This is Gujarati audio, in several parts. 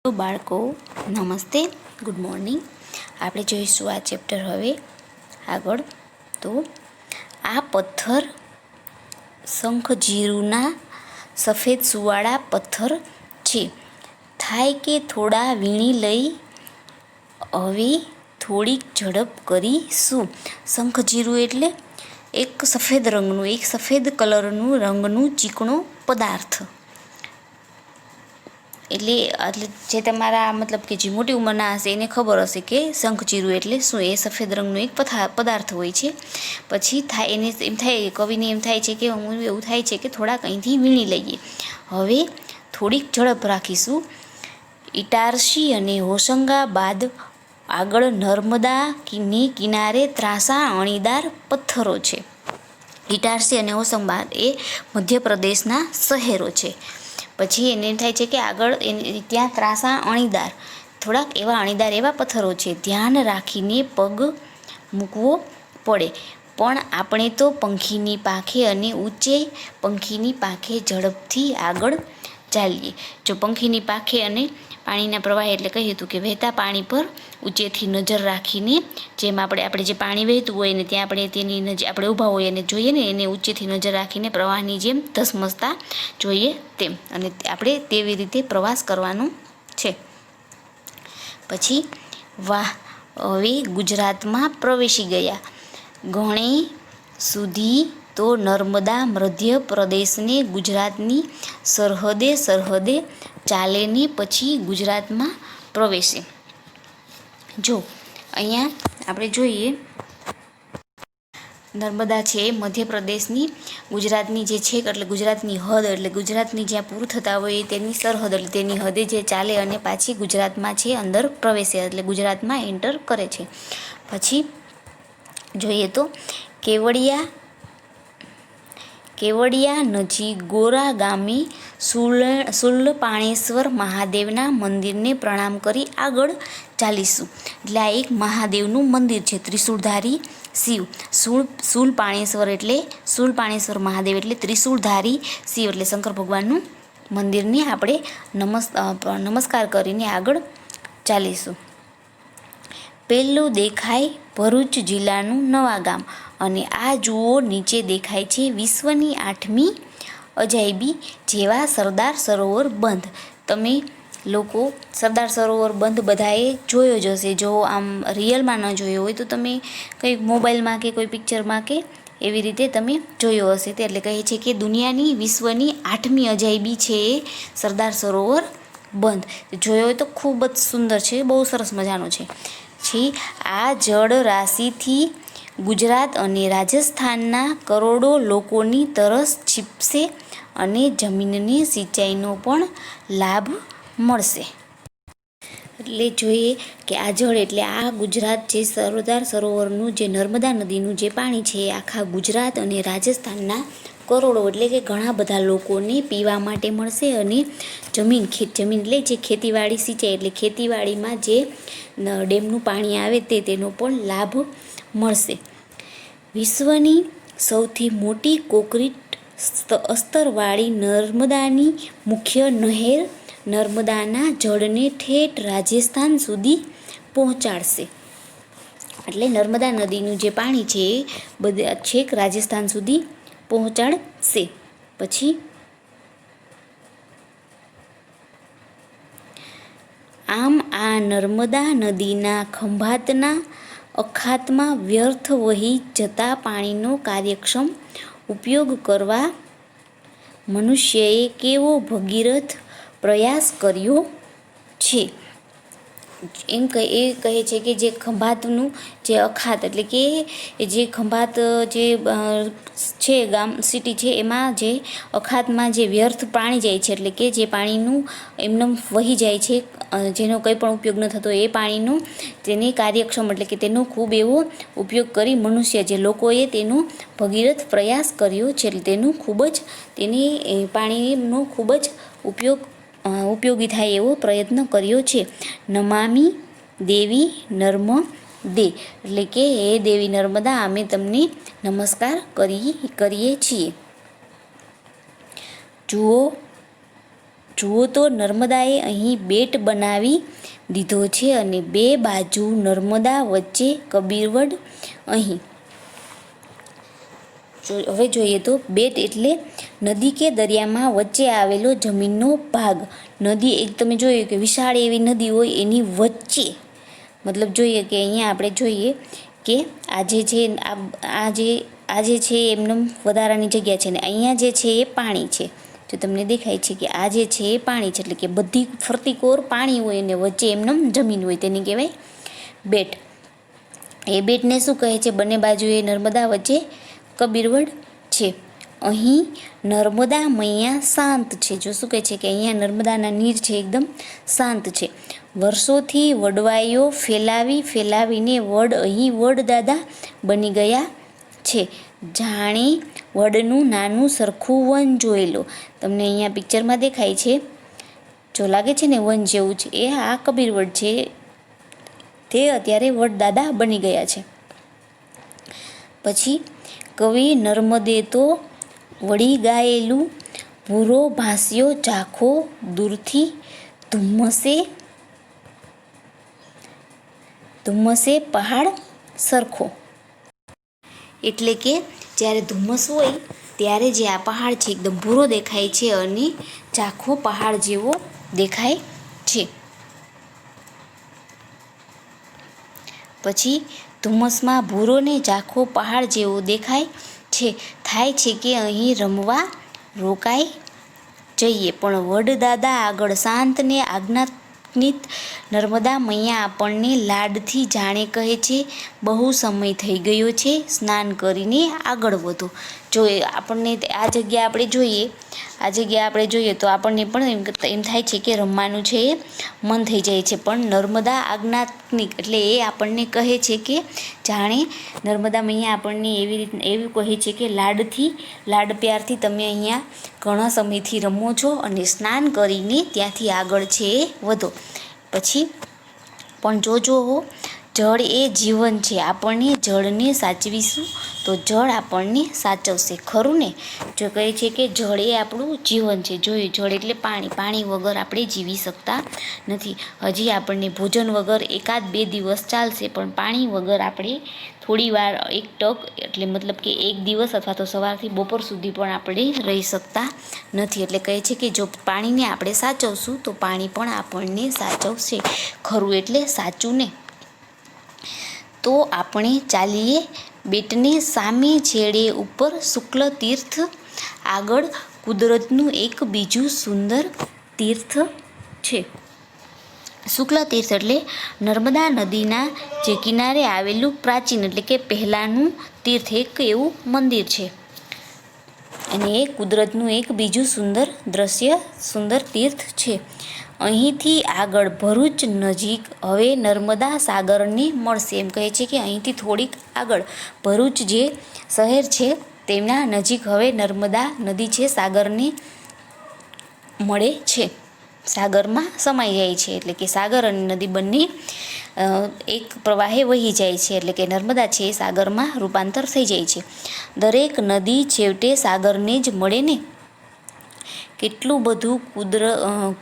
તો બાળકો નમસ્તે, ગુડ મોર્નિંગ. આપણે જોઈશું આ ચેપ્ટર હવે આગળ. તો આ પથ્થર શંખજીરુના સફેદ સુવાળા પથ્થર છે. થાય કે થોડા વીણી લઈ હવે થોડીક ઝડપ કરીશું. શંખજીરું એટલે એક સફેદ રંગનું, એક સફેદ કલરનું રંગનું ચીકણો પદાર્થ. એટલે જે તમારા મતલબ કે જે મોટી ઉંમરના હશે એને ખબર હશે કે શંખજીરું એટલે શું. એ સફેદ રંગનો એક પદાર્થ હોય છે. પછી થાય એને એમ થાય, કવિને એમ થાય છે કે એવું થાય છે કે થોડાક અહીંથી વીણી લઈએ, હવે થોડીક ઝડપ રાખીશું. ઇટારસી અને હોશંગાબાદ આગળ નર્મદાની કિનારે ત્રાંસા અણીદાર પથ્થરો છે. ઇટારસી અને હોશંગાબાદ એ મધ્યપ્રદેશના શહેરો છે. પછી એને એમ થાય છે કે આગળ ત્યાં ત્રાંસા અણીદાર, થોડાક એવા અણીદાર એવા પથ્થરો છે, ધ્યાન રાખીને પગ મૂકવો પડે. પણ આપણે તો પંખીની પાંખે અને ઊંચે પંખીની પાંખે ઝડપથી આગળ ચાલીએ. જો પંખીની પાંખે અને પાણીના પ્રવાહ એટલે કહ્યું હતું કે વહેતા પાણી પર ઊંચેથી નજર રાખીને, જેમ આપણે જે પાણી વહેતું હોય ને ત્યાં આપણે તેની નજર આપણે ઊભા હોઈએ અને જોઈએ ને એને ઊંચેથી નજર રાખીને પ્રવાહની જેમ ધસમસતા જોઈએ તેમ, અને આપણે તેવી રીતે પ્રવાસ કરવાનો છે. પછી હવે ગુજરાતમાં પ્રવેશી ગયા. ઘણે સુધી તો નર્મદા મધ્ય પ્રદેશને ગુજરાતની સરહદે ચાલે ને પછી ગુજરાતમાં પ્રવેશે. જો અહીંયા આપણે જોઈએ, નર્મદા છે એ મધ્યપ્રદેશની ગુજરાતની જે છે એટલે ગુજરાતની હદ, એટલે ગુજરાતની જ્યાં પૂરું થતા હોય તેની સરહદ, એટલે તેની હદે જે ચાલે અને પાછી ગુજરાતમાં છે અંદર પ્રવેશે, એટલે ગુજરાતમાં એન્ટર કરે છે. પછી જોઈએ તો કેવડિયા નજીક ગોરા ગામે શૂલપાણેશ્વર મહાદેવના મંદિરને પ્રણામ કરી આગળ ચાલીશું. એટલે આ એક મહાદેવનું મંદિર છે, ત્રિશૂળધારી શિવ. શૂલપાણેશ્વર મહાદેવ એટલે ત્રિશૂળધારી શિવ, એટલે શંકર ભગવાનનું મંદિરને આપણે નમસ્કાર કરીને આગળ ચાલીશું. પહેલું દેખાય ભરૂચ જિલ્લાનું નવા ગામ, અને આ જુઓ નીચે દેખાય છે વિશ્વની 8મી અજાયબી જેવા સરદાર સરોવર બંધ. તમે લોકો સરદાર સરોવર બંધ બધાએ જોયો જ હશે. જો આમ રિયલમાં ન જોયો હોય તો તમે કંઈક મોબાઈલમાં કે કોઈ પિક્ચરમાં કે એવી રીતે તમે જોયો હશે. તે એટલે કહે છે કે દુનિયાની વિશ્વની 8મી અજાયબી છે એ સરદાર સરોવર બંધ. જોયો હોય તો ખૂબ જ સુંદર છે, બહુ સરસ મજાનો છે. આ જળ રાશિથી ગુજરાત અને રાજસ્થાનના કરોડો લોકોની તરસ છીપશે અને જમીનને સિંચાઈનો પણ લાભ મળશે. એટલે જોઈએ કે આ જળ એટલે આ ગુજરાત જે સરદાર સરોવરનું જે નર્મદા નદીનું જે પાણી છે એ આખા ગુજરાત અને રાજસ્થાનના કરોડો એટલે કે ઘણા બધા લોકોને પીવા માટે મળશે, અને જમીન એટલે જે ખેતીવાડી સિંચાઈ એટલે ખેતીવાડીમાં જે ડેમનું પાણી આવે તેનો પણ લાભ મળશે. વિશ્વની સૌથી મોટી કોંક્રીટ અસ્તરવાળી નર્મદાની મુખ્ય નહેર નર્મદાના જળને ઠેઠ રાજસ્થાન સુધી પહોંચાડશે. એટલે નર્મદા નદીનું જે પાણી છે એ બધા છેક રાજસ્થાન સુધી પહોંચાડશે. પછી આમ આ નર્મદા નદીના ખંભાતના અખાતમાં વ્યર્થ વહી જતા પાણીનો કાર્યક્ષમ ઉપયોગ કરવા મનુષ્યએ કેવો ભગીરથ પ્રયાસ કર્યો છે. એ કહે છે કે જે ખંભાતનું જે અખાત એટલે કે જે ખંભાત જે છે ગામ સિટી છે એમાં જે અખાતમાં જે વ્યર્થ પાણી જાય છે, એટલે કે જે પાણીનું એમને વહી જાય છે, જેનો કંઈ પણ ઉપયોગ ન થતો, એ પાણીનો તેને કાર્યક્ષમ એટલે કે તેનો ખૂબ એવો ઉપયોગ કરી મનુષ્ય જે લોકોએ તેનો ભગીરથ પ્રયાસ કર્યો છે. એટલે તેનું ખૂબ જ પાણીનો ખૂબ જ ઉપયોગી થાય એવો પ્રયત્ન કર્યો છે. નમામિ દેવી નર્મદે એટલે કે હે દેવી નર્મદા, અમે તમને નમસ્કાર કરીએ છીએ. જુઓ તો નર્મદાએ અહીં બેટ બનાવી દીધો છે અને બે બાજુ નર્મદા, વચ્ચે કબીરવડ. અહીં હવે જોઈએ તો બેટ એટલે નદી કે દરિયામાં વચ્ચે આવેલો જમીનનો ભાગ. નદી એક તમે જોયું કે વિશાળ એવી નદી હોય એની વચ્ચે, મતલબ જોઈએ કે અહીંયા આપણે જોઈએ કે આજે છે એમને વધારાની જગ્યા છે ને અહીંયા જે છે એ પાણી છે. જો તમને દેખાય છે કે આ જે છે એ પાણી છે, એટલે કે બધી ફરતી કોર પાણી હોય અને વચ્ચે એમને જમીન હોય, તેને કહેવાય બેટ. એ બેટને શું કહે છે? બંને બાજુએ નર્મદા, વચ્ચે કબીરવડ છે. અહીં નર્મદા મૈયા શાંત છે. જો શું કહે છે કે અહીંયા નર્મદાના નીર છે એકદમ શાંત છે. વર્ષોથી વડવાઈઓ ફેલાવીને વડ અહીં વડદાદા બની ગયા છે. જાણે વડનું નાનું સરખું વન જોઈ લો. તમને અહીંયા પિક્ચરમાં દેખાય છે, જો લાગે છે ને વન જેવું છે, એ આ કબીરવડ છે. તે અત્યારે વડદાદા બની ગયા છે. પછી કવિ નર્મદે તો વળી ગાયેલું, ભૂરો ભાસ્યો ઝાંખો દૂરથી ધુમ્મસે પહાડ સરખો. એટલે કે જ્યારે ધુમ્મસ હોય ત્યારે જે આ પહાડ છે એકદમ ભૂરો દેખાય છે અને ઝાંખો પહાડ જેવો દેખાય છે. પછી ધુમ્મસમાં ભૂરો ને ઝાંખો પહાડ જેવો દેખાય છે. થાય છે કે અહીં રમવા રોકાઈ જઈએ, પણ વડદાદા આગળ શાંત ને આજ્ઞાનિત નર્મદા મૈયા આપણને લાડથી જાણે કહે છે, બહુ સમય થઈ ગયો છે, સ્નાન કરીને આગળ વધો. જો આપણને આ જગ્યા આપણે જોઈએ તો આપણને પણ એમ થાય છે કે રમવાનું છે એ મન થઈ જાય છે, પણ નર્મદા આજ્ઞાનિક એટલે એ આપણને કહે છે કે જાણે નર્મદા મૈયા આપણને એવું કહે છે કે લાડ પ્યારથી તમે અહીંયા ઘણા સમયથી રમો છો અને સ્નાન કરીને ત્યાંથી આગળ છે એ વધો. પછી પણ જોજો જળ એ જીવન છે, આપણને જળને સાચવીશું તો જળ આપણને સાચવશે, ખરું ને? જો કહે છે કે જળ એ આપણું જીવન છે. જોયું, જળ એટલે પાણી વગર આપણે જીવી શકતા નથી. હજી આપણને ભોજન વગર 1-2 દિવસ ચાલશે, પણ પાણી વગર આપણે થોડી વાર એક ટક એટલે મતલબ કે એક દિવસ અથવા તો સવારથી બપોર સુધી પણ આપણે રહી શકતા નથી. એટલે કહે છે કે જો પાણીને આપણે સાચવશું તો પાણી પણ આપણને સાચવશે, ખરું એટલે સાચું ને? તો આપણે ચાલીએ બેટને સામે છેડે ઉપર શુક્લ તીર્થ આગળ કુદરતનું એક બીજું સુંદર તીર્થ છે. શુક્લ તીર્થ એટલે નર્મદા નદીના જે કિનારે આવેલું પ્રાચીન એટલે કે પહેલાંનું તીર્થ, એક એવું મંદિર છે અને એ કુદરતનું એક બીજું સુંદર તીર્થ છે. અહીંથી આગળ ભરૂચ નજીક હવે નર્મદા સાગરને મળશે. એમ કહે છે કે અહીંથી થોડીક આગળ ભરૂચ જે શહેર છે તેમના નજીક હવે નર્મદા નદી છે સાગરને મળે છે, સાગરમાં સમાઈ જાય છે. એટલે કે સાગર અને નદી બંને એક પ્રવાહે વહી જાય છે, એટલે કે નર્મદા છે એ સાગરમાં રૂપાંતર થઈ જાય છે. દરેક નદી છેવટે સાગરને જ મળે ને. કેટલું બધું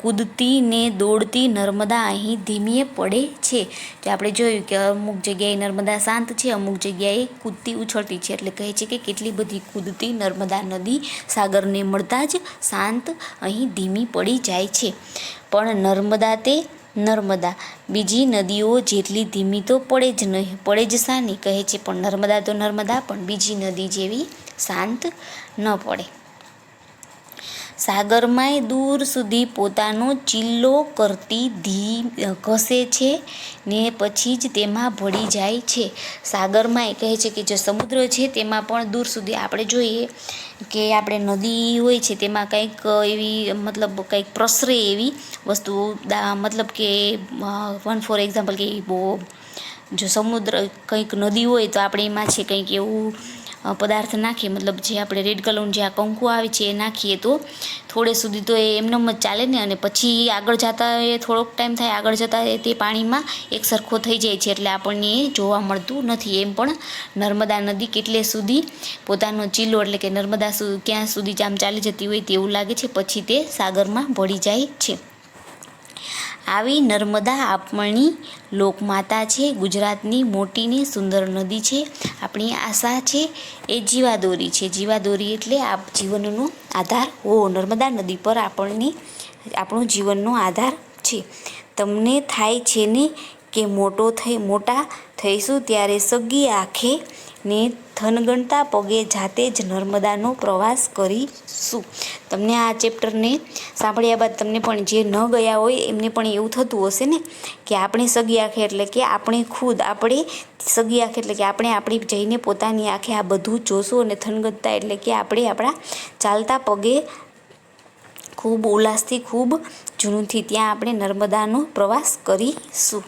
કૂદતી ને દોડતી નર્મદા અહીં ધીમીએ પડે છે. જે આપણે જોયું કે અમુક જગ્યાએ નર્મદા શાંત છે, અમુક જગ્યાએ કૂદતી ઉછળતી છે. એટલે કહે છે કે કેટલી બધી કૂદતી નર્મદા નદી સાગરને મળતા જ શાંત અહીં ધીમી પડી જાય છે. પણ નર્મદા બીજી નદીઓ જેટલી ધીમી તો પડે જ શાની? કહે છે પણ નર્મદા તો નર્મદા પણ બીજી નદી જેવી શાંત ન પડે. સાગરમાંય દૂર સુધી પોતાનો ચિલ્લો કરતી ઘસે છે ને પછી જ તેમાં ભળી જાય છે. સાગરમાંય કહે છે કે જે સમુદ્ર છે તેમાં પણ દૂર સુધી આપણે જોઈએ કે આપણે નદી હોય છે તેમાં કંઈક એવી મતલબ કંઈક પ્રસરે એવી વસ્તુ, મતલબ કે ફોર એક્ઝામ્પલ કે જો સમુદ્ર કંઈક નદી હોય તો આપણે એમાં છે કંઈક એવું પદાર્થ નાખીએ, મતલબ જે આપણે રેડ કલરનું જે આ કંકુ આવે છે એ નાખીએ તો થોડે સુધી તો એ એમનેમ જ ચાલે ને, અને પછી આગળ જતાં એ થોડોક ટાઈમ થાય, આગળ જતાં તે પાણીમાં એક સરખો થઈ જાય છે, એટલે આપણને એ જોવા મળતું નથી. એમ પણ નર્મદા નદી કેટલે સુધી પોતાનો ચીલો એટલે કે નર્મદા ક્યાં સુધી આમ ચાલી જતી હોય તેવું લાગે છે, પછી તે સાગરમાં ભળી જાય છે. આવી નર્મદા આપણી લોકમાતા છે, ગુજરાતની મોટી ને સુંદર નદી છે, આપણી આશા છે એ જીવાદોરી છે. જીવાદોરી એટલે જીવનનો આધાર હોવો. નર્મદા નદી પર આપણો જીવનનો આધાર છે. તમને થાય છે ને કે મોટા થઈશું ત્યારે સગી આંખે ને થનગણતા પગે જાતે જ નર્મદાનો પ્રવાસ કરીશું. તમને આ ચેપ્ટરને સાંભળ્યા બાદ તમને પણ જે ન ગયા હોય એમને પણ એવું થતું હશે ને કે આપણે સગી આંખે એટલે કે આપણે સગી આંખે એટલે કે આપણી જઈને પોતાની આંખે આ બધું જોશું, અને થનગણતા એટલે કે આપણે આપણા ચાલતા પગે ખૂબ ઉલ્લાસથી, ખૂબ જૂનૂનથી ત્યાં આપણે નર્મદાનો પ્રવાસ કરીશું.